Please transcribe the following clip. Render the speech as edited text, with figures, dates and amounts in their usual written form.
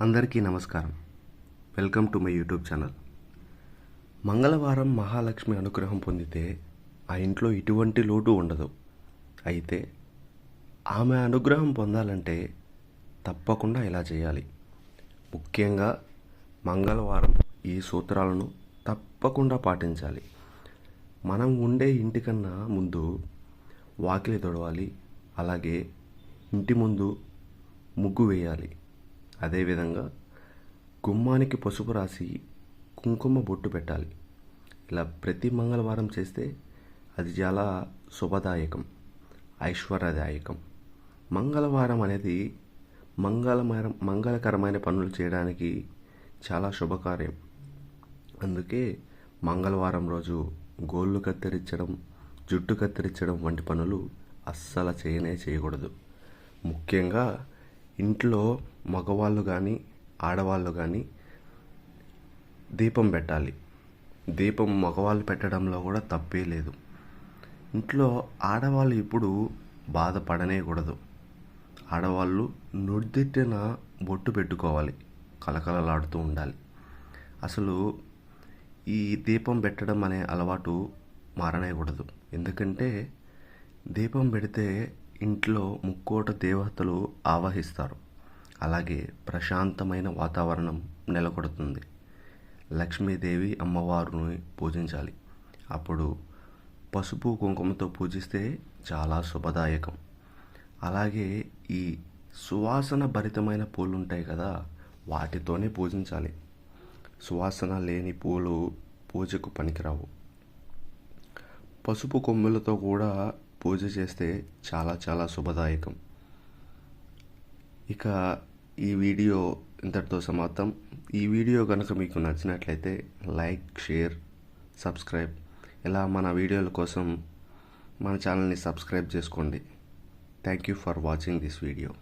అందరికీ నమస్కారం. Welcome to my YouTube channel. మంగళవారం మహాలక్ష్మి అనుగ్రహం పొందితే ఆ ఇంట్లో ఎటువంటి లోటు ఉండదు. అయితే ఆమె అనుగ్రహం పొందాలంటే తప్పకుండా ఇలా చేయాలి. ముఖ్యంగా మంగళవారం ఈ సూత్రాలను తప్పకుండా పాటించాలి. మనం ఉండే ఇంటికన్నా ముందు వాకిలి తొడవాలి. అలాగే ఇంటి ముందు ముగ్గు వేయాలి. అదేవిధంగా గుమ్మానికి పసుపు రాసి కుంకుమ బొట్టు పెట్టాలి. ఇలా ప్రతి మంగళవారం చేస్తే అది చాలా శుభదాయకం, ఐశ్వర్యదాయకం. మంగళవారం అనేది మంగళకరమైన పనులు చేయడానికి చాలా శుభకార్యం. అందుకే మంగళవారం రోజు గోళ్ళు కత్తిరించడం, జుట్టు కత్తిరించడం వంటి పనులు అస్సలు చేయకూడదు. ముఖ్యంగా ఇంట్లో మగవాళ్ళు కానీ ఆడవాళ్ళు కానీ దీపం పెట్టాలి. దీపం మగవాళ్ళు పెట్టడంలో కూడా తప్పే లేదు. ఇంట్లో ఆడవాళ్ళు ఇప్పుడు బాధపడనేకూడదు. ఆడవాళ్ళు నుడిదిట్టిన బొట్టు పెట్టుకోవాలి, కలకలలాడుతూ ఉండాలి. అసలు ఈ దీపం పెట్టడం అనే అలవాటు మారనేకూడదు. ఎందుకంటే దీపం పెడితే ఇంట్లో ముక్కోట దేవతలు ఆవహిస్తారు. అలాగే ప్రశాంతమైన వాతావరణం నెలకొడుతుంది. లక్ష్మీదేవి అమ్మవారిని పూజించాలి. అప్పుడు పసుపు కుంకుమతో పూజిస్తే చాలా శుభదాయకం. అలాగే ఈ సువాసన భరితమైన పూలు ఉంటాయి కదా, వాటితోనే పూజించాలి. సువాసన లేని పూలు పూజకు పనికిరావు. పసుపు కొమ్ములతో కూడా పూజ చేస్తే చాలా శుభదాయకం. ఇక ఈ వీడియో ఇంతటితో సమాప్తం. ఈ వీడియో కనుక మీకు నచ్చినట్లయితే లైక్, షేర్, సబ్స్క్రైబ్, ఇలా మన వీడియోల కోసం మన ఛానల్ని సబ్స్క్రైబ్ చేసుకోండి. Thank you for watching this video.